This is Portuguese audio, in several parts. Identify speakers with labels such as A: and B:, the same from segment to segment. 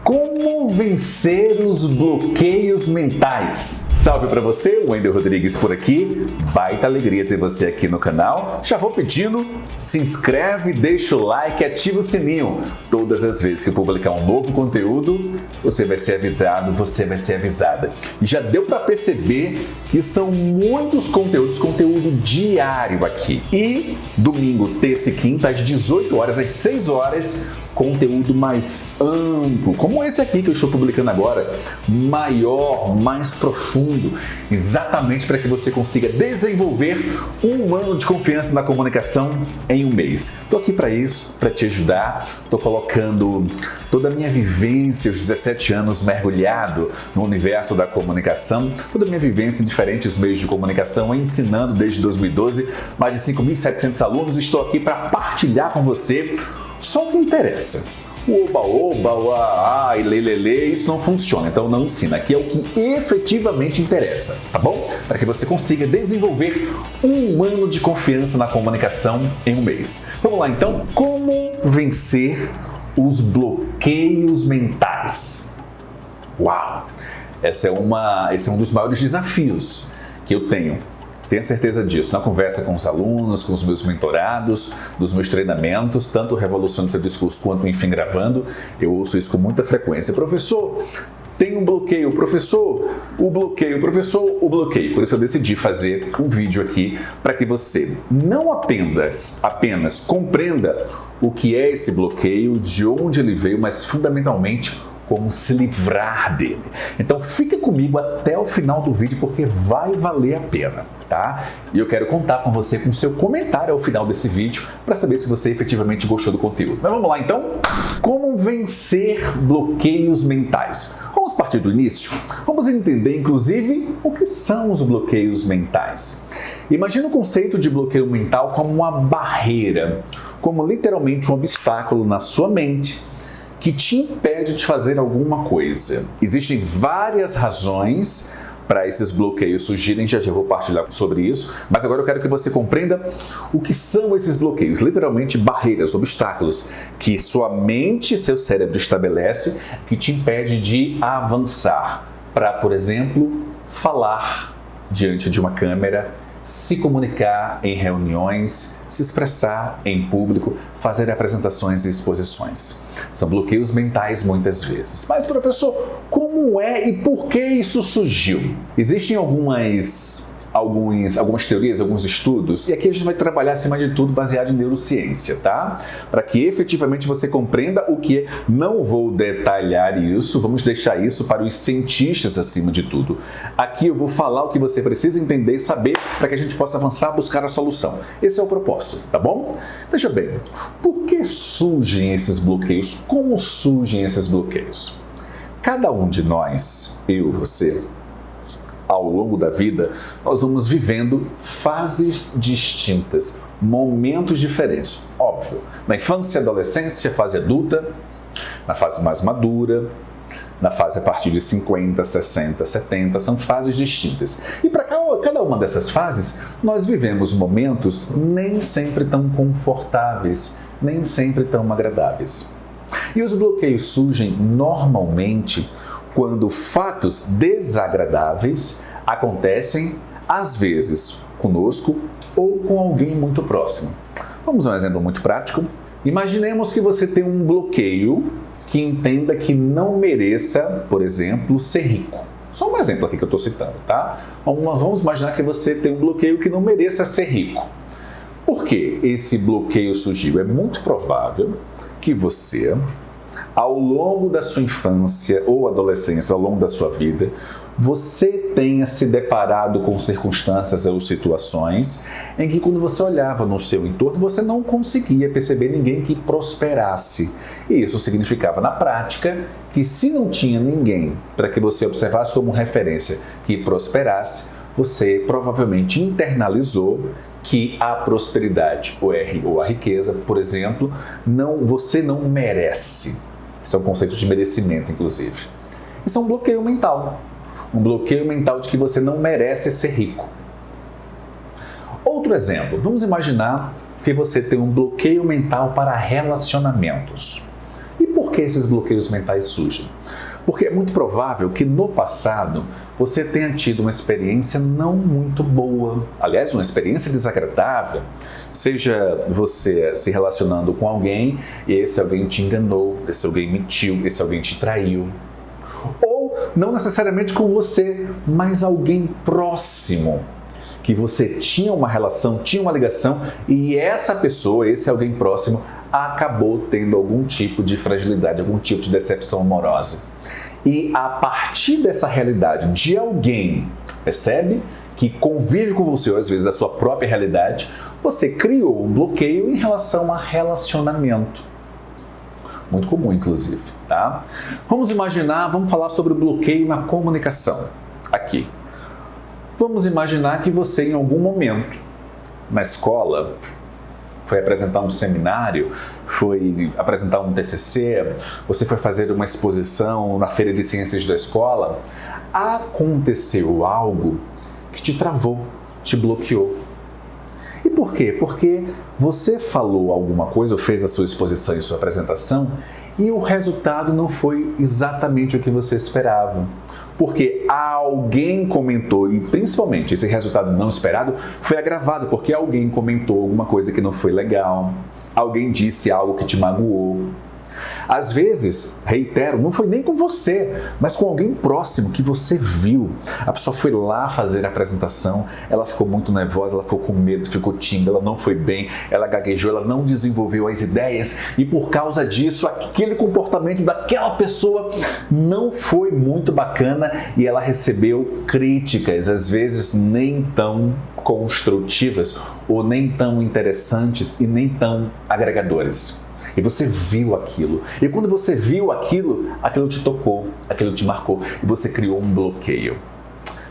A: Como vencer os bloqueios mentais? Salve para você, Wendel Rodrigues por aqui. Baita alegria ter você aqui no canal. Já vou pedindo, se inscreve, deixa o like, ativa o sininho. Todas as vezes que eu publicar um novo conteúdo, você vai ser avisado, você vai ser avisada. E já deu para perceber que são muitos conteúdos, conteúdo diário aqui. E domingo, terça e quinta, às 18 horas, às 6 horas, conteúdo mais amplo, como esse aqui que eu estou publicando agora, maior, mais profundo, exatamente para que você consiga desenvolver um ano de confiança na comunicação em um mês. Estou aqui para isso, para te ajudar, estou colocando toda a minha vivência, os 17 anos mergulhado no universo da comunicação, toda a minha vivência em diferentes meios de comunicação, ensinando desde 2012, mais de 5.700 alunos, estou aqui para partilhar com você só o que interessa. O oba-oba, o a e lelele, isso não funciona, então não ensina. Aqui é o que efetivamente interessa, tá bom? Para que você consiga desenvolver um ano de confiança na comunicação em um mês. Vamos lá então, como vencer os bloqueios mentais? Uau! Esse é um dos maiores desafios que eu tenho. Tenha certeza disso. Na conversa com os alunos, com os meus mentorados, nos meus treinamentos, tanto Revolução do Seu Discurso quanto Enfim Gravando, eu ouço isso com muita frequência. Professor, tem um bloqueio. Professor, o bloqueio. Professor, o bloqueio. Por isso eu decidi fazer um vídeo aqui para que você não apenas compreenda o que é esse bloqueio, de onde ele veio, mas fundamentalmente como se livrar dele. Então fica comigo até o final do vídeo porque vai valer a pena, tá? E eu quero contar com você com seu comentário ao final desse vídeo para saber se você efetivamente gostou do conteúdo. Mas vamos lá então? Como vencer bloqueios mentais? Vamos partir do início? Vamos entender inclusive o que são os bloqueios mentais. Imagina o conceito de bloqueio mental como uma barreira, como literalmente um obstáculo na sua mente que te impede de fazer alguma coisa. Existem várias razões para esses bloqueios surgirem, já vou partilhar sobre isso, mas agora eu quero que você compreenda o que são esses bloqueios, literalmente barreiras, obstáculos, que sua mente, seu cérebro estabelece, que te impede de avançar para, por exemplo, falar diante de uma câmera, se comunicar em reuniões, se expressar em público, fazer apresentações e exposições. São bloqueios mentais muitas vezes. Mas, professor, como é e por que isso surgiu? Existem algumas teorias, alguns estudos, e aqui a gente vai trabalhar, acima de tudo, baseado em neurociência, tá? Para que efetivamente você compreenda o que é. Não vou detalhar isso, vamos deixar isso para os cientistas acima de tudo. Aqui eu vou falar o que você precisa entender e saber para que a gente possa avançar, buscar a solução. Esse é o propósito, tá bom? Veja bem, por que surgem esses bloqueios? Como surgem esses bloqueios? Cada um de nós, eu, você, ao longo da vida, nós vamos vivendo fases distintas, momentos diferentes. Óbvio, na infância, adolescência, fase adulta, na fase mais madura, na fase a partir de 50, 60, 70, são fases distintas. E para cada uma dessas fases, nós vivemos momentos nem sempre tão confortáveis, nem sempre tão agradáveis. E os bloqueios surgem normalmente quando fatos desagradáveis acontecem, às vezes, conosco ou com alguém muito próximo. Vamos a um exemplo muito prático. Imaginemos que você tem um bloqueio que entenda que não mereça, por exemplo, ser rico. Só um exemplo aqui que eu estou citando, tá? Vamos imaginar que você tem um bloqueio que não mereça ser rico. Por que esse bloqueio surgiu? É muito provável que você, ao longo da sua infância ou adolescência, ao longo da sua vida, você tenha se deparado com circunstâncias ou situações em que, quando você olhava no seu entorno, você não conseguia perceber ninguém que prosperasse. E isso significava, na prática, que se não tinha ninguém para que você observasse como referência que prosperasse, você provavelmente internalizou que a prosperidade ou a riqueza, por exemplo, você não merece. Esse é um conceito de merecimento, inclusive. Isso é um bloqueio mental. Um bloqueio mental de que você não merece ser rico. Outro exemplo, vamos imaginar que você tem um bloqueio mental para relacionamentos. E por que esses bloqueios mentais surgem? Porque é muito provável que no passado você tenha tido uma experiência não muito boa, aliás, uma experiência desagradável, seja você se relacionando com alguém e esse alguém te enganou, esse alguém mentiu, esse alguém te traiu. Ou não necessariamente com você, mas alguém próximo, que você tinha uma relação, tinha uma ligação e essa pessoa, esse alguém próximo, acabou tendo algum tipo de fragilidade, algum tipo de decepção amorosa. E a partir dessa realidade de alguém, percebe? Que convive com você, ou às vezes a sua própria realidade, você criou um bloqueio em relação a relacionamento. Muito comum, inclusive, tá? Vamos imaginar, vamos falar sobre o bloqueio na comunicação. Aqui. Vamos imaginar que você, em algum momento, na escola, foi apresentar um seminário, foi apresentar um TCC, você foi fazer uma exposição na feira de ciências da escola, aconteceu algo que te travou, te bloqueou. E por quê? Porque você falou alguma coisa, ou fez a sua exposição e sua apresentação, e o resultado não foi exatamente o que você esperava. Porque alguém comentou, e principalmente esse resultado não esperado foi agravado porque alguém comentou alguma coisa que não foi legal, alguém disse algo que te magoou. Às vezes, reitero, não foi nem com você, mas com alguém próximo que você viu. A pessoa foi lá fazer a apresentação, ela ficou muito nervosa, ela ficou com medo, ficou tímida, ela não foi bem, ela gaguejou, ela não desenvolveu as ideias e por causa disso, aquele comportamento daquela pessoa não foi muito bacana e ela recebeu críticas, às vezes nem tão construtivas ou nem tão interessantes e nem tão agregadoras. E você viu aquilo. E quando você viu aquilo, aquilo te tocou, aquilo te marcou e você criou um bloqueio.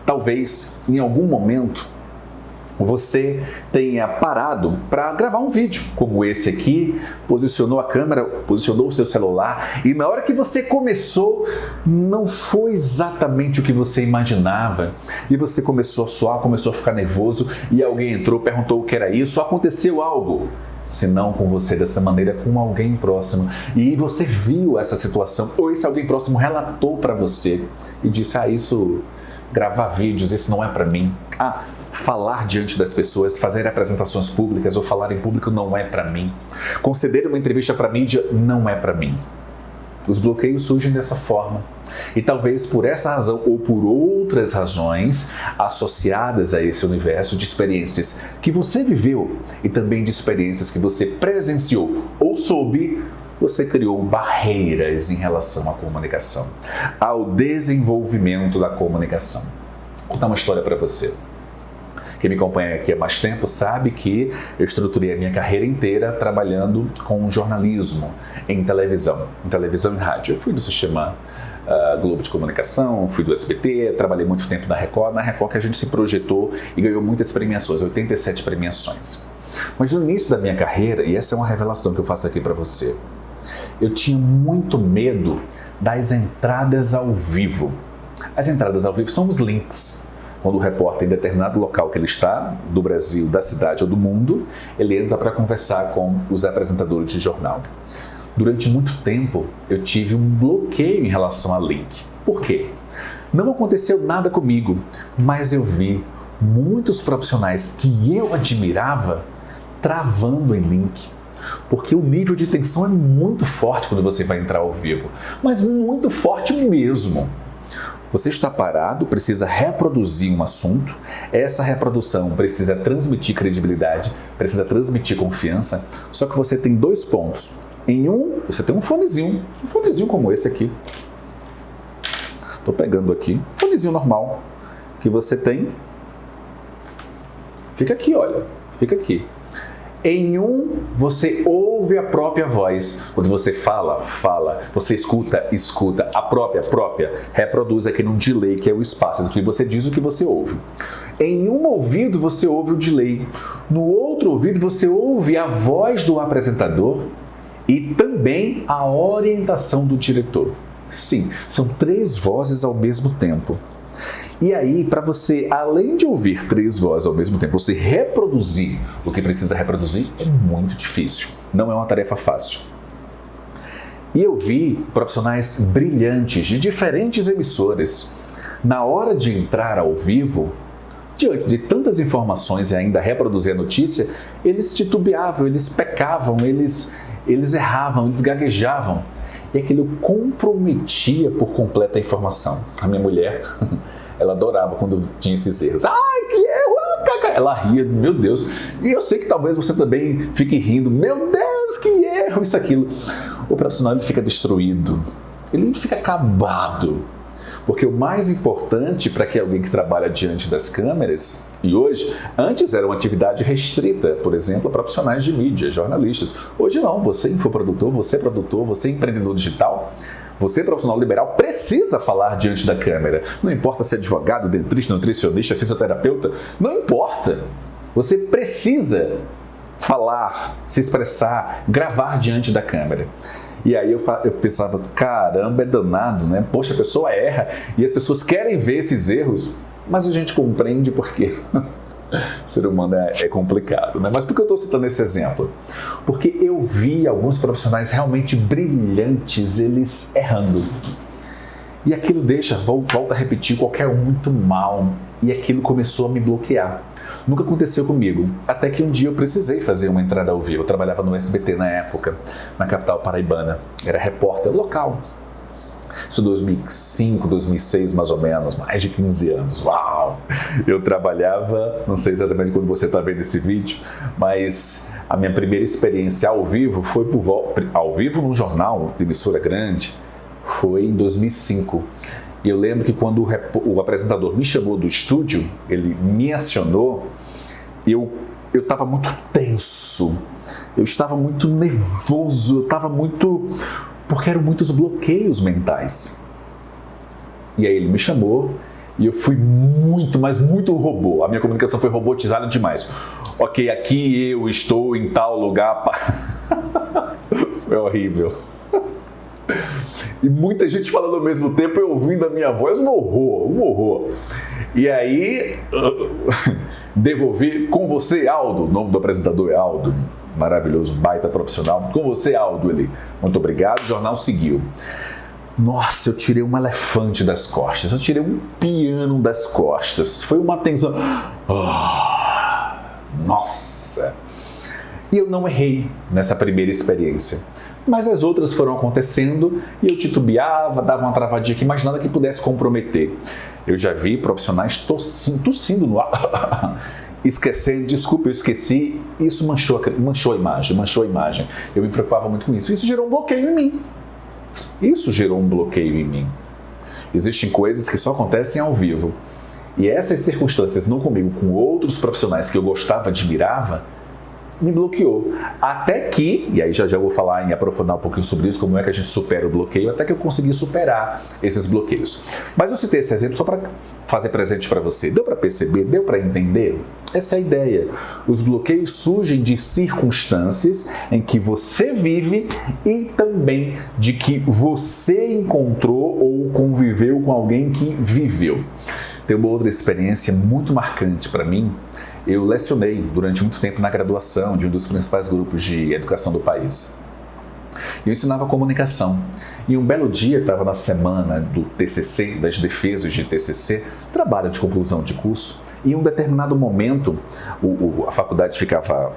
A: Talvez, em algum momento, você tenha parado para gravar um vídeo como esse aqui, posicionou a câmera, posicionou o seu celular e na hora que você começou, não foi exatamente o que você imaginava e você começou a suar, começou a ficar nervoso e alguém entrou, perguntou o que era isso, aconteceu algo. Se não com você dessa maneira, com alguém próximo. E você viu essa situação, ou esse alguém próximo relatou para você e disse, gravar vídeos, isso não é para mim. Falar diante das pessoas, fazer apresentações públicas ou falar em público não é para mim. Conceder uma entrevista para mídia não é para mim. Os bloqueios surgem dessa forma. E talvez por essa razão ou por outras razões associadas a esse universo de experiências que você viveu e também de experiências que você presenciou ou soube, você criou barreiras em relação à comunicação, ao desenvolvimento da comunicação. Vou contar uma história para você. Quem me acompanha aqui há mais tempo sabe que eu estruturei a minha carreira inteira trabalhando com jornalismo em televisão e rádio. Eu fui do sistema Globo de Comunicação, fui do SBT, trabalhei muito tempo na Record que a gente se projetou e ganhou muitas premiações, 87 premiações. Mas no início da minha carreira, e essa é uma revelação que eu faço aqui para você, eu tinha muito medo das entradas ao vivo. As entradas ao vivo são os links. Quando o repórter em determinado local que ele está, do Brasil, da cidade ou do mundo, ele entra para conversar com os apresentadores de jornal. Durante muito tempo, eu tive um bloqueio em relação a link. Por quê? Não aconteceu nada comigo, mas eu vi muitos profissionais que eu admirava travando em link. Porque o nível de tensão é muito forte quando você vai entrar ao vivo, mas muito forte mesmo. Você está parado, precisa reproduzir um assunto, essa reprodução precisa transmitir credibilidade, precisa transmitir confiança, só que você tem dois pontos. Em um, você tem um fonezinho como esse aqui. Estou pegando aqui, um fonezinho normal que você tem. Fica aqui, olha, fica aqui. Em um, você ouve a própria voz. Quando você fala, você escuta, a própria, reproduz aqui num delay, que é o espaço entre o que você diz e o que você ouve. Em um ouvido, você ouve o delay. No outro ouvido, você ouve a voz do apresentador e também a orientação do diretor. Sim, são 3 vozes ao mesmo tempo. E aí, para você, além de ouvir 3 vozes ao mesmo tempo, você reproduzir o que precisa reproduzir é muito difícil. Não é uma tarefa fácil. E eu vi profissionais brilhantes de diferentes emissoras. Na hora de entrar ao vivo, diante de tantas informações e ainda reproduzir a notícia, eles titubeavam, eles pecavam, eles erravam, eles gaguejavam. E aquilo comprometia por completo a informação. A minha mulher, ela adorava quando tinha esses erros. Ai, que erro! Ela ria, meu Deus. E eu sei que talvez você também fique rindo. Meu Deus, que erro, isso, aquilo. O profissional ele fica destruído. Ele fica acabado. Porque o mais importante para que alguém que trabalha diante das câmeras, e hoje, antes era uma atividade restrita, por exemplo, a profissionais de mídia, jornalistas. Hoje não, você infoprodutor, você empreendedor digital, você profissional liberal precisa falar diante da câmera. Não importa se é advogado, dentista, nutricionista, fisioterapeuta, não importa. Você precisa falar, se expressar, gravar diante da câmera. E aí eu pensava, caramba, é danado, né? Poxa, a pessoa erra e as pessoas querem ver esses erros, mas a gente compreende porque o ser humano é complicado, né? Mas por que eu estou citando esse exemplo? Porque eu vi alguns profissionais realmente brilhantes, eles errando. E aquilo deixa, volta a repetir, qualquer um muito mal. E aquilo começou a me bloquear. Nunca aconteceu comigo, até que um dia eu precisei fazer uma entrada ao vivo. Eu trabalhava no SBT na época, na capital paraibana. Era repórter local. Isso 2005, 2006 mais ou menos, mais de 15 anos. Uau! Eu trabalhava, não sei exatamente quando você está vendo esse vídeo, mas a minha primeira experiência ao vivo foi ao vivo num jornal de emissora grande, foi em 2005. E eu lembro que quando o apresentador me chamou do estúdio, ele me acionou, eu estava muito tenso, eu estava muito nervoso, eu estava muito... porque eram muitos bloqueios mentais. E aí ele me chamou e eu fui muito, mas muito robô. A minha comunicação foi robotizada demais. Ok, aqui eu estou em tal lugar. Foi horrível. E muita gente falando ao mesmo tempo e ouvindo a minha voz, um horror. E aí, devolvi com você, Aldo. O nome do apresentador é Aldo. Maravilhoso, baita profissional. Com você, Aldo, ele. Muito obrigado, o jornal seguiu. Nossa, eu tirei um elefante das costas, eu tirei um piano das costas. Foi uma tensão. Nossa! E eu não errei nessa primeira experiência. Mas as outras foram acontecendo e eu titubeava, dava uma travadinha aqui, mas nada que pudesse comprometer. Eu já vi profissionais tossindo no ar, esquecendo, desculpa, eu esqueci, isso manchou a imagem. Eu me preocupava muito com isso. Isso gerou um bloqueio em mim. Existem coisas que só acontecem ao vivo. E essas circunstâncias, não comigo, com outros profissionais que eu gostava, admirava, me bloqueou. Até que, e aí já vou falar em aprofundar um pouquinho sobre isso, como é que a gente supera o bloqueio, até que eu consegui superar esses bloqueios. Mas eu citei esse exemplo só para fazer presente para você. Deu para perceber? Deu para entender? Essa é a ideia. Os bloqueios surgem de circunstâncias em que você vive e também de que você encontrou ou conviveu com alguém que viveu. Tem uma outra experiência muito marcante para mim. Eu lecionei durante muito tempo na graduação de um dos principais grupos de educação do país. Eu ensinava comunicação. E um belo dia, estava na semana do TCC, das defesas de TCC, trabalho de conclusão de curso, e em um determinado momento, a faculdade ficava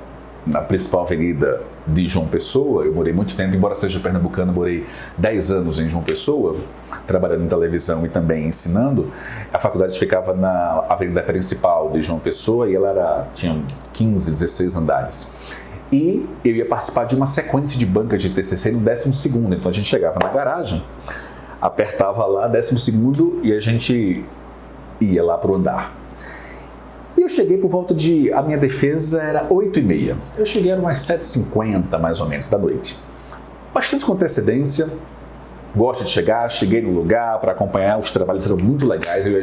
A: na principal avenida de João Pessoa. Eu morei muito tempo, embora seja pernambucano, morei 10 anos em João Pessoa, trabalhando em televisão e também ensinando. A faculdade ficava na avenida principal de João Pessoa e ela tinha 15, 16 andares. E eu ia participar de uma sequência de banca de TCC no 12º, então a gente chegava na garagem, apertava lá 12º e a gente ia lá para o andar. E eu cheguei por volta a minha defesa era 8h30. Eu cheguei era umas 7h50, mais ou menos, da noite. Bastante com antecedência, gosto de cheguei no lugar para acompanhar, os trabalhos eram muito legais, eu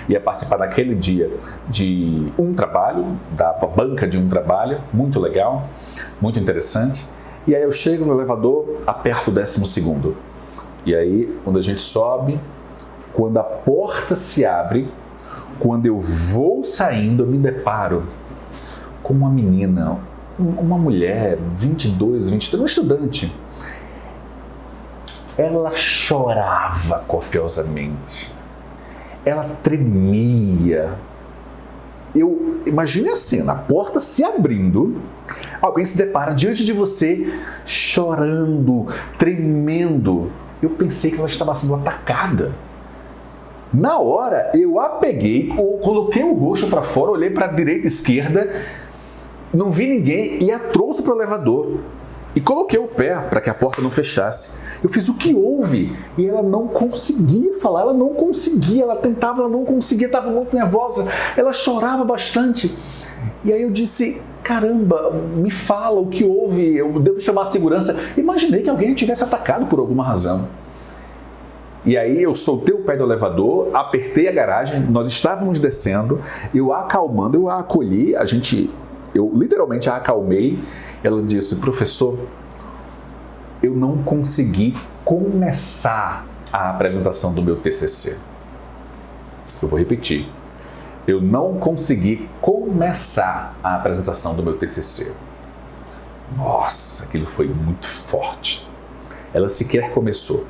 A: ia participar naquele dia de um trabalho, da banca de um trabalho, muito legal, muito interessante. E aí eu chego no elevador, aperto o 12º. E aí, quando a gente sobe, quando a porta se abre, quando eu vou saindo, eu me deparo com uma menina, uma mulher, 22, 23, uma estudante. ela chorava copiosamente, ela tremia. Imagine assim, a porta se abrindo, alguém se depara diante de você chorando, tremendo. Eu pensei que ela estava sendo atacada. Na hora, eu a peguei, coloquei o rosto para fora, olhei para a direita e esquerda, não vi ninguém e a trouxe para o elevador. E coloquei o pé para que a porta não fechasse. Eu fiz o que houve e ela não conseguia falar, ela não conseguia, ela tentava, ela não conseguia, estava muito nervosa, ela chorava bastante. E aí eu disse, caramba, me fala o que houve, eu devo chamar a segurança. Imaginei que alguém tivesse atacado por alguma razão. E aí eu soltei o pé do elevador, apertei a garagem, nós estávamos descendo, eu a acalmando, eu a acolhi, eu literalmente a acalmei. Ela disse, professor, eu não consegui começar a apresentação do meu TCC. Eu vou repetir. Eu não consegui começar a apresentação do meu TCC. Nossa, aquilo foi muito forte. Ela sequer começou.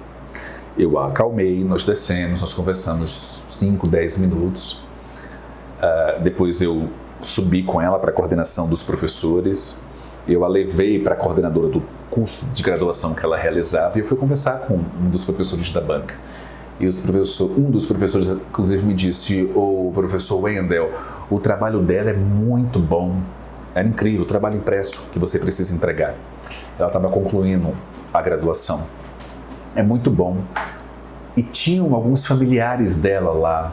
A: Eu a acalmei, nós descemos, nós conversamos 5, 10 minutos. Depois eu subi com ela para a coordenação dos professores. Eu a levei para a coordenadora do curso de graduação que ela realizava e eu fui conversar com um dos professores da banca. E um dos professores, inclusive, me disse, o professor Wendel, o trabalho dela é muito bom, é incrível, o trabalho impresso que você precisa entregar. Ela estava concluindo a graduação. É muito bom. E tinham alguns familiares dela lá.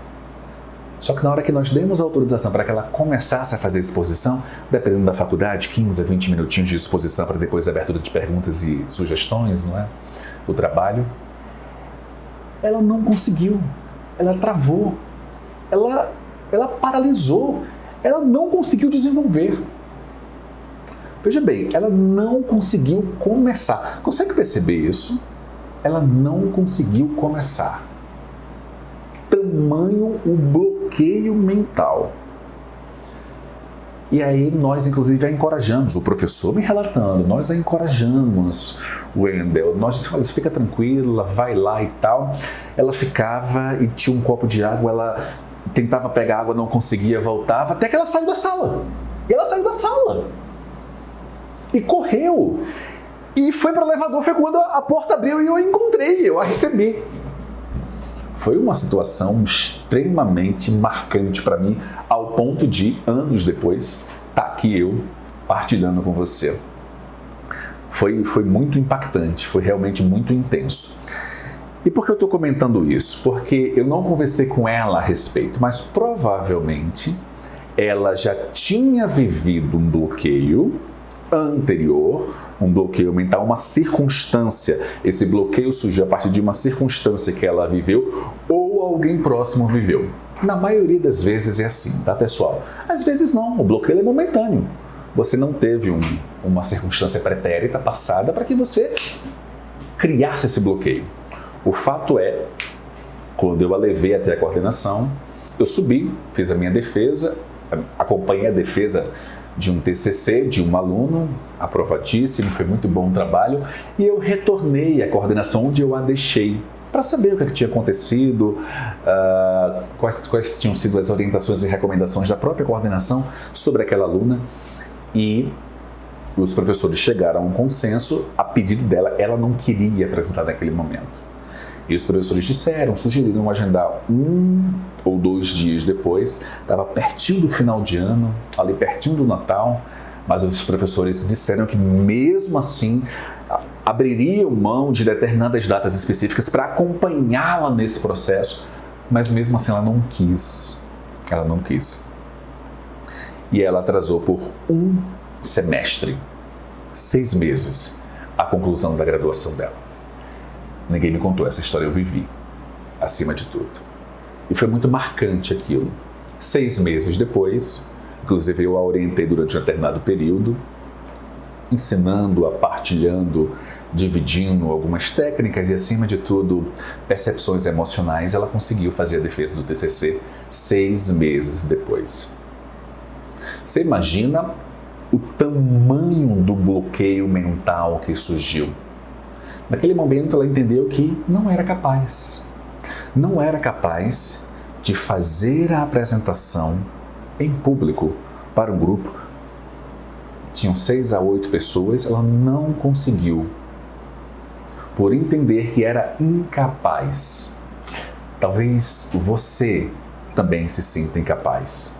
A: Só que na hora que nós demos a autorização para que ela começasse a fazer exposição, dependendo da faculdade, 15 a 20 minutinhos de exposição para depois a abertura de perguntas e sugestões, não é? Do trabalho, ela não conseguiu, ela travou, ela paralisou, ela não conseguiu desenvolver. Veja bem, ela não conseguiu começar. Consegue perceber isso? Ela não conseguiu começar. Tamanho o bloqueio mental. E aí nós, inclusive, a encorajamos, o professor me relatando, nós a encorajamos, Wendel, nós dissemos, fica tranquila, vai lá e tal. Ela ficava e tinha um copo de água, ela tentava pegar água, não conseguia, voltava, até que ela saiu da sala. E ela saiu da sala. E correu. E foi para o elevador, foi quando a porta abriu e eu a encontrei, eu a recebi. Foi uma situação extremamente marcante para mim, ao ponto de, anos depois, estar aqui eu partilhando com você. Foi muito impactante, foi realmente muito intenso. E por que eu estou comentando isso? Porque eu não conversei com ela a respeito, mas provavelmente ela já tinha vivido um bloqueio anterior, um bloqueio mental, uma circunstância. Esse bloqueio surgiu a partir de uma circunstância que ela viveu ou alguém próximo viveu. Na maioria das vezes é assim, tá, pessoal? Às vezes não, o bloqueio é momentâneo. Você não teve uma circunstância pretérita passada para que você criasse esse bloqueio. O fato é, quando eu a levei até a coordenação, eu subi, fiz a minha defesa, acompanhei a defesa de um TCC, de um aluno, aprovadíssimo, foi muito bom o trabalho, e eu retornei à coordenação onde eu a deixei, para saber o que tinha acontecido, quais tinham sido as orientações e recomendações da própria coordenação sobre aquela aluna, e os professores chegaram a um consenso, a pedido dela, ela não queria apresentar naquele momento. E os professores sugeriram agendar 1 ou 2 dias depois, estava pertinho do final de ano, ali pertinho do Natal, mas os professores disseram que mesmo assim abririam mão de determinadas datas específicas para acompanhá-la nesse processo, mas mesmo assim ela não quis. Ela não quis. E ela atrasou por 1 semestre, 6 meses, a conclusão da graduação dela. Ninguém me contou essa história, eu vivi, acima de tudo. E foi muito marcante aquilo. 6 meses depois, inclusive eu a orientei durante um determinado período, ensinando-a, partilhando, dividindo algumas técnicas e, acima de tudo, percepções emocionais. Ela conseguiu fazer a defesa do TCC 6 meses depois. Você imagina o tamanho do bloqueio mental que surgiu? Naquele momento ela entendeu que não era capaz. Não era capaz de fazer a apresentação em público para um grupo. Tinham 6 a 8 pessoas, ela não conseguiu. Por entender que era incapaz. Talvez você também se sinta incapaz.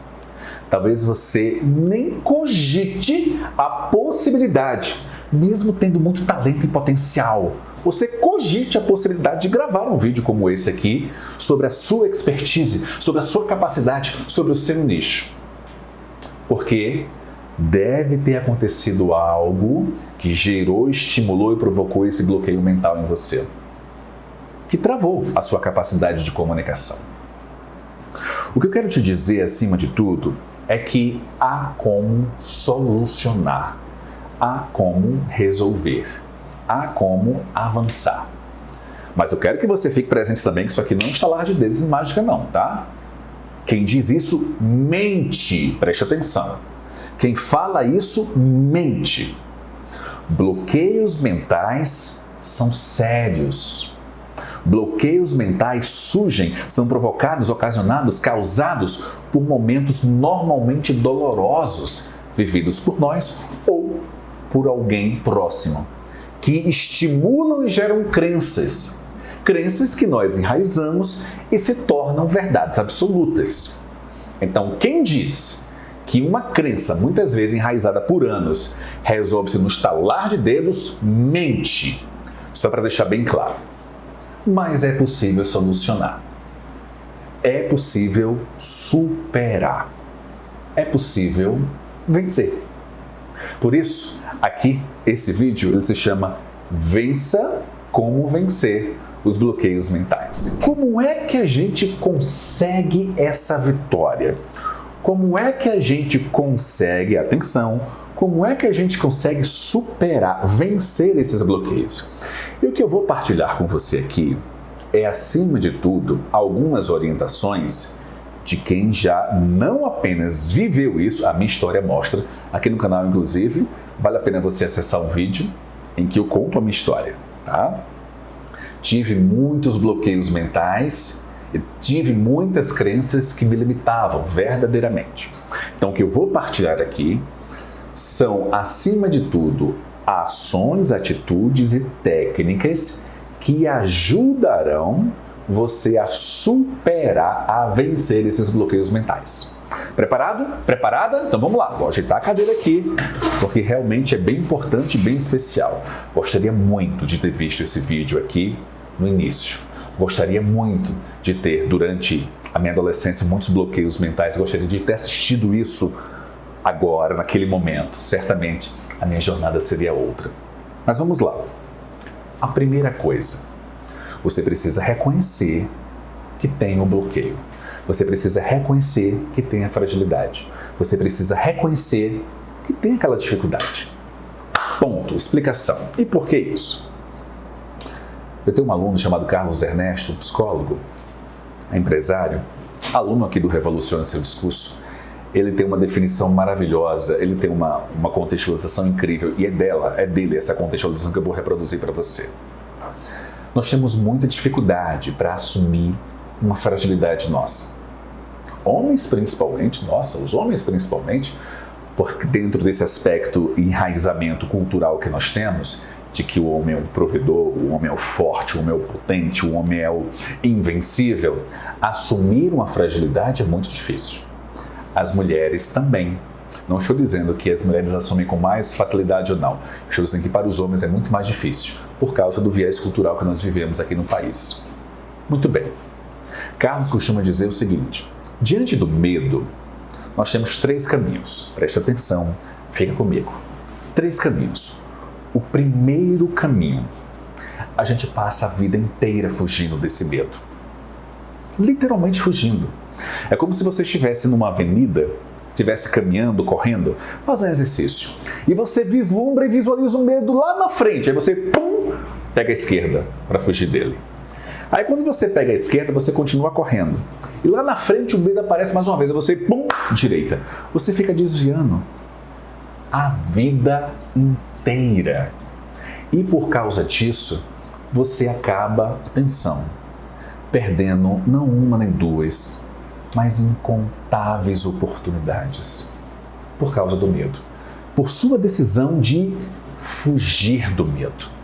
A: Talvez você nem cogite a possibilidade, mesmo tendo muito talento e potencial, você cogite a possibilidade de gravar um vídeo como esse aqui, sobre a sua expertise, sobre a sua capacidade, sobre o seu nicho. Porque deve ter acontecido algo que gerou, estimulou e provocou esse bloqueio mental em você, que travou a sua capacidade de comunicação. O que eu quero te dizer, acima de tudo, é que há como solucionar, há como resolver, há como avançar. Mas eu quero que você fique presente também, que isso aqui não é um estalar de dedos e mágica não, tá? Quem diz isso, mente. Preste atenção. Quem fala isso, mente. Bloqueios mentais são sérios. Bloqueios mentais surgem, são provocados, ocasionados, causados por momentos normalmente dolorosos, vividos por nós ou por alguém próximo, que estimulam e geram crenças. Crenças que nós enraizamos e se tornam verdades absolutas. Então, quem diz que uma crença, muitas vezes enraizada por anos, resolve-se no estalar de dedos, mente. Só para deixar bem claro. Mas é possível solucionar. É possível superar. É possível vencer. Por isso, aqui, esse vídeo, ele se chama Vença como Vencer os Bloqueios Mentais. Como é que a gente consegue essa vitória? Como é que a gente consegue, atenção, como é que a gente consegue superar, vencer esses bloqueios? E o que eu vou partilhar com você aqui é, acima de tudo, algumas orientações de quem já não apenas viveu isso, a minha história mostra, aqui no canal inclusive, vale a pena você acessar um vídeo em que eu conto a minha história, tá? Tive muitos bloqueios mentais, tive muitas crenças que me limitavam verdadeiramente. Então o que eu vou partilhar aqui são, acima de tudo, ações, atitudes e técnicas que ajudarão você a superar, a vencer esses bloqueios mentais. Preparado? Preparada? Então vamos lá, vou ajeitar a cadeira aqui, porque realmente é bem importante e bem especial. Gostaria muito de ter visto esse vídeo aqui no início. Gostaria muito de ter, durante a minha adolescência, muitos bloqueios mentais. Gostaria de ter assistido isso agora, naquele momento. Certamente a minha jornada seria outra. Mas vamos lá. A primeira coisa, você precisa reconhecer que tem um bloqueio. Você precisa reconhecer que tem a fragilidade. Você precisa reconhecer que tem aquela dificuldade. Ponto. Explicação. E por que isso? Eu tenho um aluno chamado Carlos Ernesto, psicólogo, empresário, aluno aqui do Revoluciona Seu Discurso. Ele tem uma definição maravilhosa, ele tem uma contextualização incrível e é dele essa contextualização que eu vou reproduzir para você. Nós temos muita dificuldade para assumir uma fragilidade nossa. Homens principalmente, os homens principalmente, porque dentro desse aspecto enraizamento cultural que nós temos, de que o homem é o provedor, o homem é o forte, o homem é o potente, o homem é o invencível, assumir uma fragilidade é muito difícil. As mulheres também. Não estou dizendo que as mulheres assumem com mais facilidade ou não. Estou dizendo que para os homens é muito mais difícil, por causa do viés cultural que nós vivemos aqui no país. Muito bem. Carlos costuma dizer o seguinte: diante do medo, nós temos 3 caminhos. Preste atenção, fica comigo. 3 caminhos. O primeiro caminho, a gente passa a vida inteira fugindo desse medo. Literalmente fugindo. É como se você estivesse numa avenida, estivesse caminhando, correndo, fazendo exercício. E você vislumbra e visualiza o medo lá na frente. Aí você, pega a esquerda para fugir dele. Aí quando você pega a esquerda, você continua correndo. E lá na frente o medo aparece mais uma vez. Aí você, direita. Você fica desviando a vida inteira. E por causa disso, você acaba, atenção, perdendo não uma nem duas, mas incontáveis oportunidades por causa do medo, por sua decisão de fugir do medo.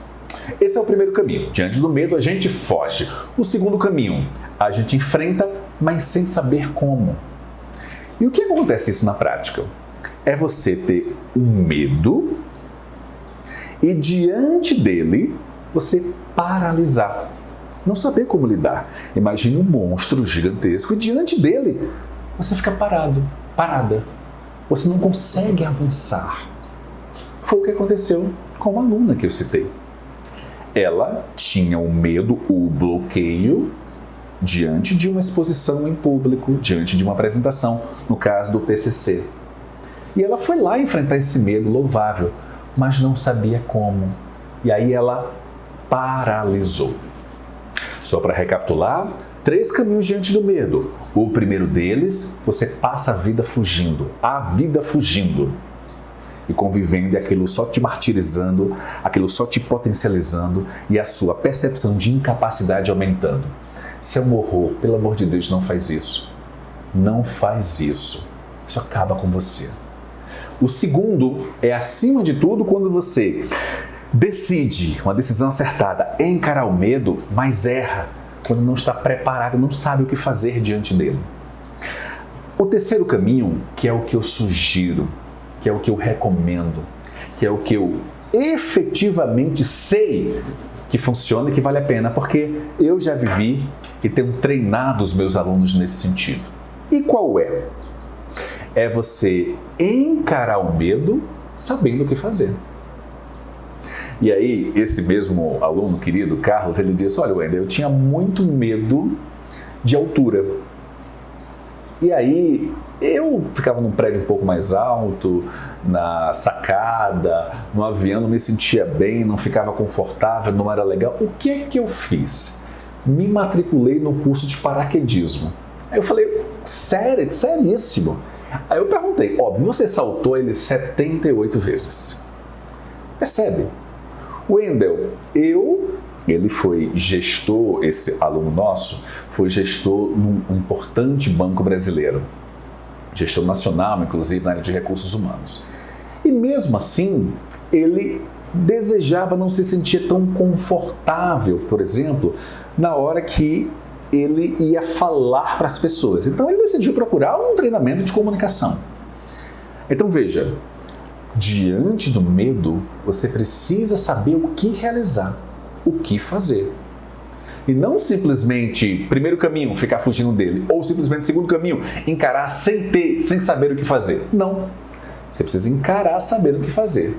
A: Esse é o primeiro caminho. Diante do medo, a gente foge. O segundo caminho, a gente enfrenta, mas sem saber como. E o que acontece isso na prática? É você ter um medo e diante dele, você paralisar. Não saber como lidar. Imagine um monstro gigantesco e diante dele, você fica parado, parada. Você não consegue avançar. Foi o que aconteceu com uma aluna que eu citei. Ela tinha o medo, o bloqueio, diante de uma exposição em público, diante de uma apresentação, no caso do TCC. E ela foi lá enfrentar esse medo louvável, mas não sabia como. E aí ela paralisou. Só para recapitular, 3 caminhos diante do medo. O primeiro deles, você passa a vida fugindo e convivendo, e aquilo só te martirizando, aquilo só te potencializando e a sua percepção de incapacidade aumentando. Seu horror, pelo amor de Deus, não faz isso. Não faz isso. Isso acaba com você. O segundo é, acima de tudo, quando você decide, uma decisão acertada, encarar o medo, mas erra, quando não está preparado, não sabe o que fazer diante dele. O terceiro caminho, que é o que eu sugiro, que é o que eu recomendo, que é o que eu efetivamente sei que funciona e que vale a pena, porque eu já vivi e tenho treinado os meus alunos nesse sentido. E qual é? É você encarar o medo sabendo o que fazer. E aí, esse mesmo aluno querido, Carlos, ele disse, olha, Wender, eu tinha muito medo de altura. E aí, eu ficava num prédio um pouco mais alto, na sacada, no avião, não me sentia bem, não ficava confortável, não era legal. O que é que eu fiz? Me matriculei no curso de paraquedismo. Aí eu falei, sério, seríssimo. Aí eu perguntei, óbvio, você saltou ele 78 vezes. Percebe? Wendel, ele foi gestor, esse aluno nosso, foi gestor num importante banco brasileiro. Gestor nacional, inclusive, na área de recursos humanos. E mesmo assim, ele desejava, não se sentia tão confortável, por exemplo, na hora que ele ia falar para as pessoas. Então ele decidiu procurar um treinamento de comunicação. Então veja, diante do medo, você precisa saber o que realizar, o que fazer. E não simplesmente, primeiro caminho, ficar fugindo dele, ou simplesmente segundo caminho, encarar sem saber o que fazer. Não, você precisa encarar sabendo o que fazer.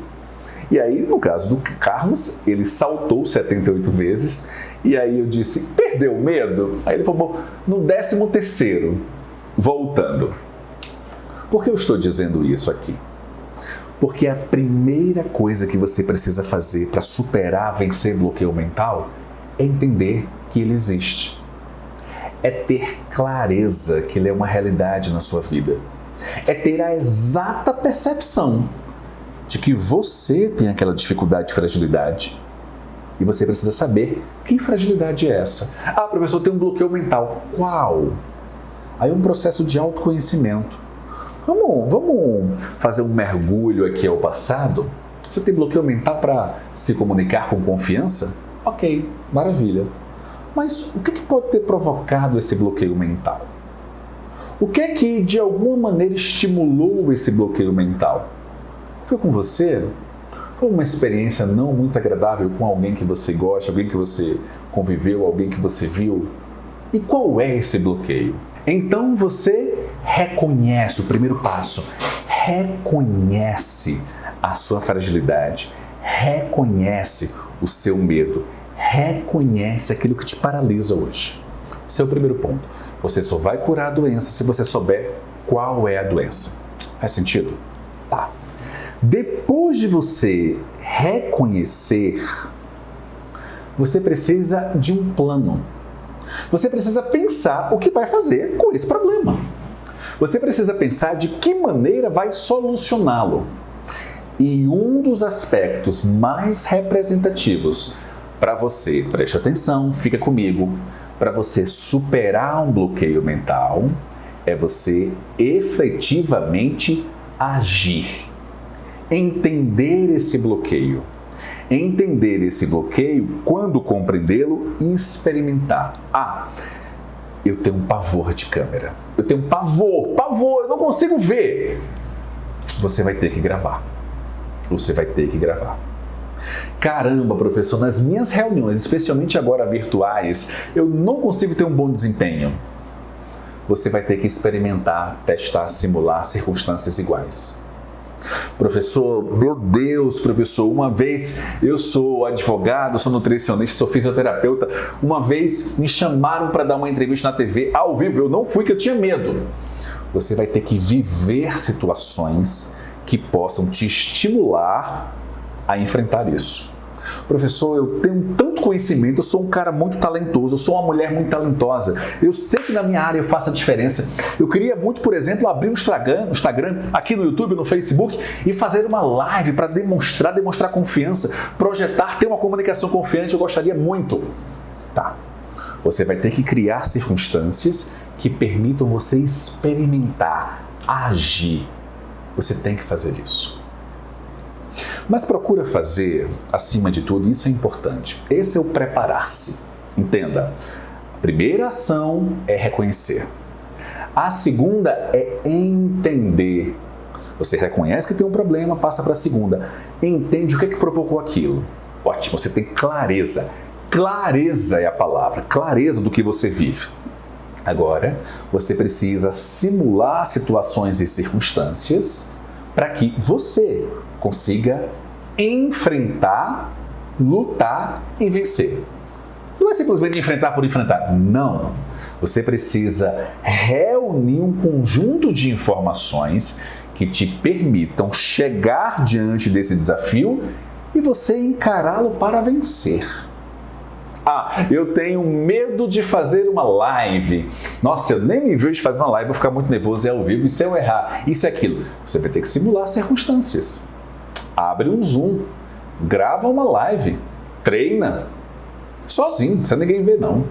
A: E aí, no caso do Carlos, ele saltou 78 vezes, e aí eu disse, perdeu o medo? Aí ele falou, no 13º, voltando. Por que eu estou dizendo isso aqui? Porque a primeira coisa que você precisa fazer para superar, vencer bloqueio mental, é entender que ele existe. É ter clareza que ele é uma realidade na sua vida. É ter a exata percepção de que você tem aquela dificuldade de fragilidade. E você precisa saber que fragilidade é essa. Ah, professor, tem um bloqueio mental. Qual? Aí é um processo de autoconhecimento. Vamos fazer um mergulho aqui ao passado? Você tem bloqueio mental para se comunicar com confiança? Ok, maravilha. Mas o que pode ter provocado esse bloqueio mental? O que é que de alguma maneira estimulou esse bloqueio mental? Foi com você? Foi uma experiência não muito agradável com alguém que você gosta, alguém que você conviveu, alguém que você viu? E qual é esse bloqueio? Então você reconhece, o primeiro passo, reconhece a sua fragilidade, reconhece o seu medo, reconhece aquilo que te paralisa hoje. Esse é o primeiro ponto. Você só vai curar a doença se você souber qual é a doença. Faz sentido? Tá. Depois de você reconhecer, você precisa de um plano. Você precisa pensar o que vai fazer com esse problema. Você precisa pensar de que maneira vai solucioná-lo. E um dos aspectos mais representativos para você, preste atenção, fica comigo, para você superar um bloqueio mental, é você efetivamente agir. Entender esse bloqueio. Entender esse bloqueio, quando compreendê-lo, experimentar. Eu tenho um pavor de câmera. Eu tenho um pavor, eu não consigo ver. Você vai ter que gravar. Você vai ter que gravar. Caramba, professor, nas minhas reuniões, especialmente agora virtuais, eu não consigo ter um bom desempenho. Você vai ter que experimentar, testar, simular circunstâncias iguais. Professor, meu Deus, professor, uma vez eu sou advogado, sou nutricionista, sou fisioterapeuta, uma vez me chamaram para dar uma entrevista na TV ao vivo, eu não fui, que eu tinha medo. Você vai ter que viver situações que possam te estimular a enfrentar isso. Professor, eu tenho tanto conhecimento, eu sou um cara muito talentoso, eu sou uma mulher muito talentosa, eu sei que na minha área eu faço a diferença. Eu queria muito, por exemplo, abrir um Instagram, aqui no YouTube, no Facebook e fazer uma live para demonstrar confiança, projetar, ter uma comunicação confiante, eu gostaria muito. Tá, você vai ter que criar circunstâncias que permitam você experimentar, agir. Você tem que fazer isso. Mas procura fazer, acima de tudo, isso é importante. Esse é o preparar-se. Entenda, a primeira ação é reconhecer. A segunda é entender. Você reconhece que tem um problema, passa para a segunda. Entende o que provocou aquilo. Ótimo, você tem clareza. Clareza é a palavra, clareza do que você vive. Agora, você precisa simular situações e circunstâncias para que você consiga enfrentar, lutar e vencer. Não é simplesmente enfrentar por enfrentar. Não. Você precisa reunir um conjunto de informações que te permitam chegar diante desse desafio e você encará-lo para vencer. Eu tenho medo de fazer uma live. Nossa, eu nem me vejo fazendo uma live, vou ficar muito nervoso, é ao vivo, e se eu errar, isso e aquilo. Você vai ter que simular circunstâncias. Abre um Zoom, grava uma live, treina, sozinho, sem ninguém ver não.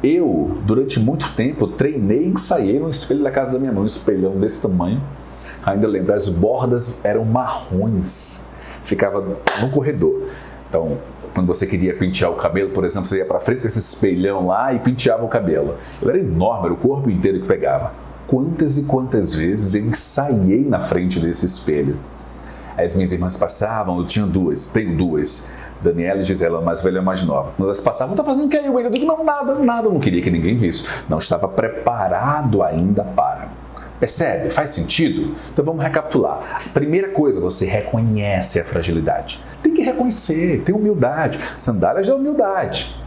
A: Eu, durante muito tempo, treinei e ensaiei no espelho da casa da minha mãe, um espelhão desse tamanho. Ainda lembro, as bordas eram marrons, ficava no corredor. Então, quando você queria pentear o cabelo, por exemplo, você ia para frente desse espelhão lá e penteava o cabelo. Ele era enorme, era o corpo inteiro que pegava. Quantas e quantas vezes eu ensaiei na frente desse espelho. As minhas irmãs passavam, eu tinha tenho duas, Daniela e Gisela, mais velha e mais nova. Quando elas passavam, tá fazendo o que aí? Eu digo, não, nada, eu não queria que ninguém visse. Não estava preparado ainda para. Percebe? Faz sentido? Então vamos recapitular. Primeira coisa, você reconhece a fragilidade. Tem que reconhecer, tem humildade. Sandálias da humildade.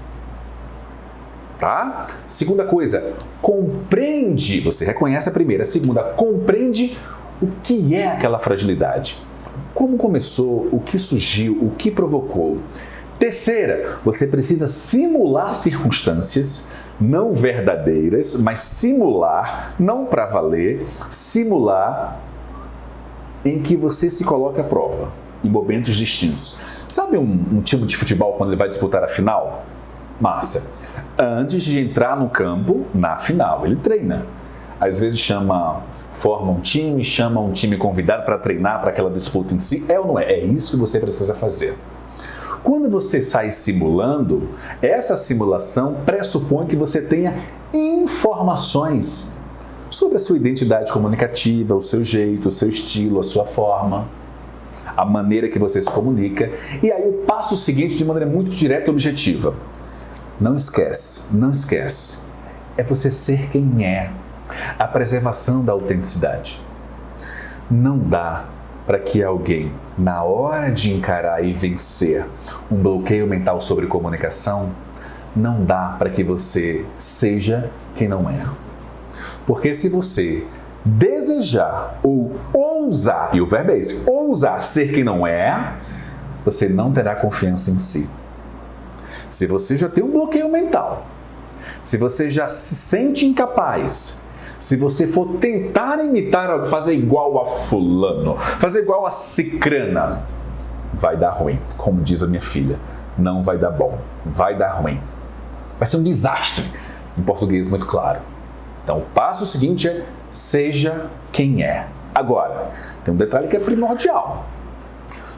A: Tá? Segunda coisa, compreende. Você reconhece a primeira. A segunda, compreende o que é aquela fragilidade. Como começou, o que surgiu, o que provocou. Terceira, você precisa simular circunstâncias não verdadeiras, mas simular, não para valer, simular em que você se coloca à prova, em momentos distintos. Sabe um time de futebol quando ele vai disputar a final? Massa. Antes de entrar no campo, na final, ele treina. Às vezes forma um time, chama um time convidado para treinar para aquela disputa em si. É ou não é? É isso que você precisa fazer. Quando você sai simulando, essa simulação pressupõe que você tenha informações sobre a sua identidade comunicativa, o seu jeito, o seu estilo, a sua forma, a maneira que você se comunica. E aí o passo seguinte, de maneira muito direta e objetiva. Não esquece. É você ser quem é. A preservação da autenticidade. Não dá para que alguém, na hora de encarar e vencer um bloqueio mental sobre comunicação, não dá para que você seja quem não é. Porque se você desejar ou ousar, e o verbo é esse, ousar ser quem não é, você não terá confiança em si. Se você já tem um bloqueio mental, se você já se sente incapaz, se você for tentar imitar, fazer igual a fulano, fazer igual a cicrana, vai dar ruim, como diz a minha filha. não vai dar bom, vai dar ruim. Vai ser um desastre, em português muito claro. Então, o passo seguinte é: seja quem é. Agora, tem um detalhe que é primordial.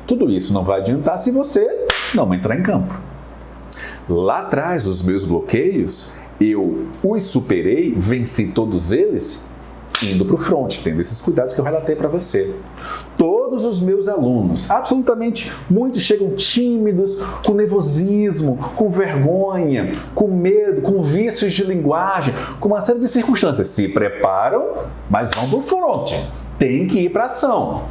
A: Tudo isso não vai adiantar se você não entrar em campo. Lá atrás, os meus bloqueios, eu os superei, venci todos eles, indo para o front, tendo esses cuidados que eu relatei para você. Todos os meus alunos, absolutamente muitos, chegam tímidos, com nervosismo, com vergonha, com medo, com vícios de linguagem, com uma série de circunstâncias. Se preparam, mas vão para o front. Tem que ir para a ação.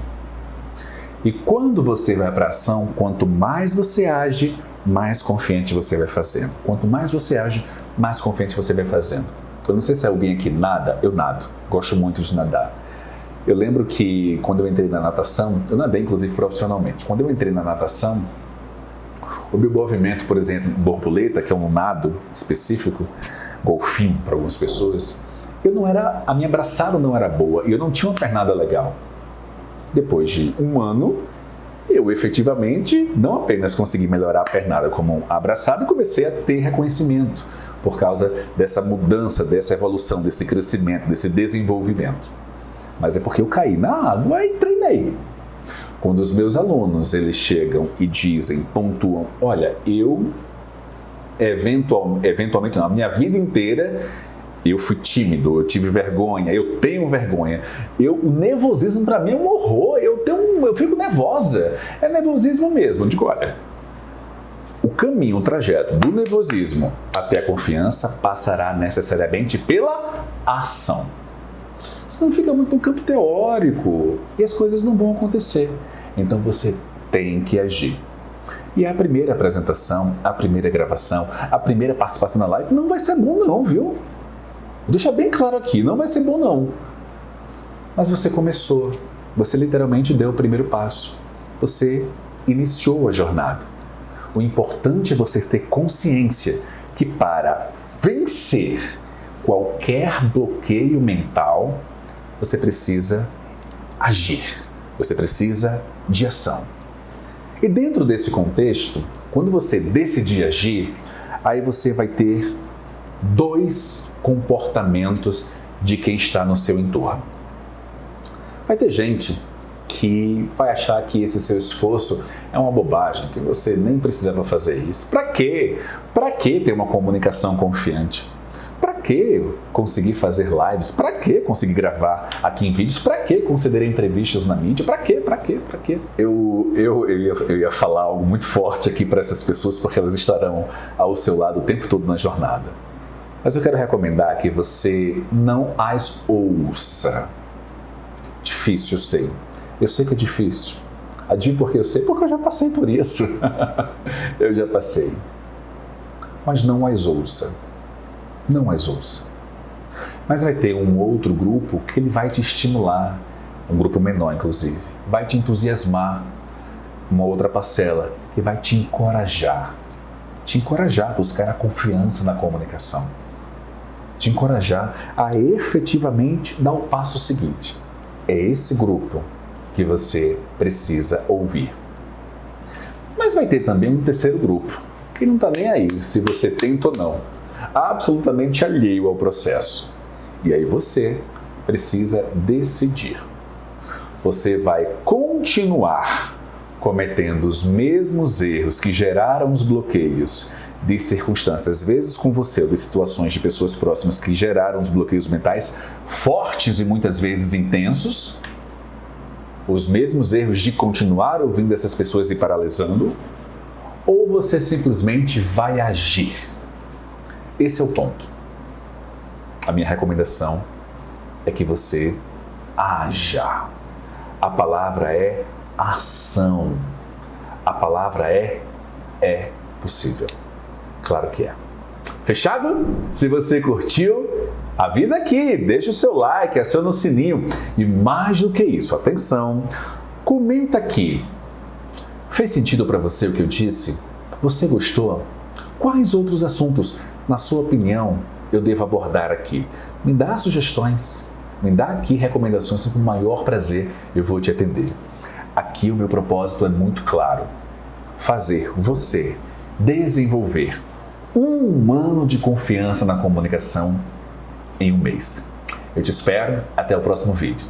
A: E quando você vai para a ação, quanto mais você age, mais confiante você vai fazendo. Quanto mais você age, mais confiante você vai fazendo. Eu não sei se alguém aqui nada, eu nado. Gosto muito de nadar. Eu lembro que quando eu entrei na natação, eu nadei inclusive profissionalmente. Quando eu entrei na natação, o meu movimento, por exemplo, borboleta, que é um nado específico, golfinho para algumas pessoas, a minha braçada não era boa e eu não tinha uma pernada legal. Depois de um ano, eu efetivamente não apenas consegui melhorar a pernada como a braçada, comecei a ter reconhecimento por causa dessa mudança, dessa evolução, desse crescimento, desse desenvolvimento. Mas é porque eu caí na água e treinei. Quando os meus alunos eles chegam e dizem, pontuam, olha, eu eventualmente não, a minha vida inteira eu fui tímido, eu tive vergonha, eu tenho vergonha. O nervosismo para mim é um horror, eu fico nervosa. É nervosismo mesmo. Eu digo, olha, o caminho, o trajeto do nervosismo até a confiança passará necessariamente pela ação. Você não fica muito no campo teórico e as coisas não vão acontecer. Então você tem que agir. E a primeira apresentação, a primeira gravação, a primeira participação na live não vai ser bom não, viu? Deixa bem claro aqui, não vai ser bom não. Mas você começou, você literalmente deu o primeiro passo. Você iniciou a jornada. O importante é você ter consciência que para vencer qualquer bloqueio mental, você precisa agir, você precisa de ação. E dentro desse contexto, quando você decidir agir, aí você vai ter 2 comportamentos de quem está no seu entorno. Vai ter gente que vai achar que esse seu esforço é uma bobagem, que você nem precisava fazer isso. Para quê? Para que ter uma comunicação confiante? Para que conseguir fazer lives? Para que conseguir gravar aqui em vídeos? Para que conceder entrevistas na mídia? Para quê? Para quê? Para quê? Eu ia falar algo muito forte aqui para essas pessoas, porque elas estarão ao seu lado o tempo todo na jornada. Mas eu quero recomendar que você não as ouça. Difícil, eu sei. Eu sei que é difícil. Adivinha por que eu sei? Porque eu já passei por isso. Eu já passei. Mas não as ouça. Não as ouça. Mas vai ter um outro grupo que ele vai te estimular, um grupo menor inclusive, vai te entusiasmar, uma outra parcela que vai te encorajar a buscar a confiança na comunicação, te encorajar a efetivamente dar o passo seguinte. É esse grupo que você precisa ouvir. Mas vai ter também um terceiro grupo, que não está nem aí se você tenta ou não, absolutamente alheio ao processo. E aí você precisa decidir. Você vai continuar cometendo os mesmos erros que geraram os bloqueios de circunstâncias, às vezes com você, ou de situações de pessoas próximas que geraram os bloqueios mentais fortes e muitas vezes intensos, os mesmos erros de continuar ouvindo essas pessoas e paralisando, ou você simplesmente vai agir. Esse é o ponto. A minha recomendação é que você haja. A palavra é ação. A palavra é possível. Claro que é. Fechado? Se você curtiu, avisa aqui, deixa o seu like, aciona o sininho. E mais do que isso, atenção, comenta aqui. Fez sentido para você o que eu disse? Você gostou? Quais outros assuntos, na sua opinião, eu devo abordar aqui? Me dá sugestões, me dá aqui recomendações, com o maior prazer eu vou te atender. Aqui o meu propósito é muito claro: fazer você desenvolver 1 ano de confiança na comunicação em 1 mês. Eu te espero, até o próximo vídeo.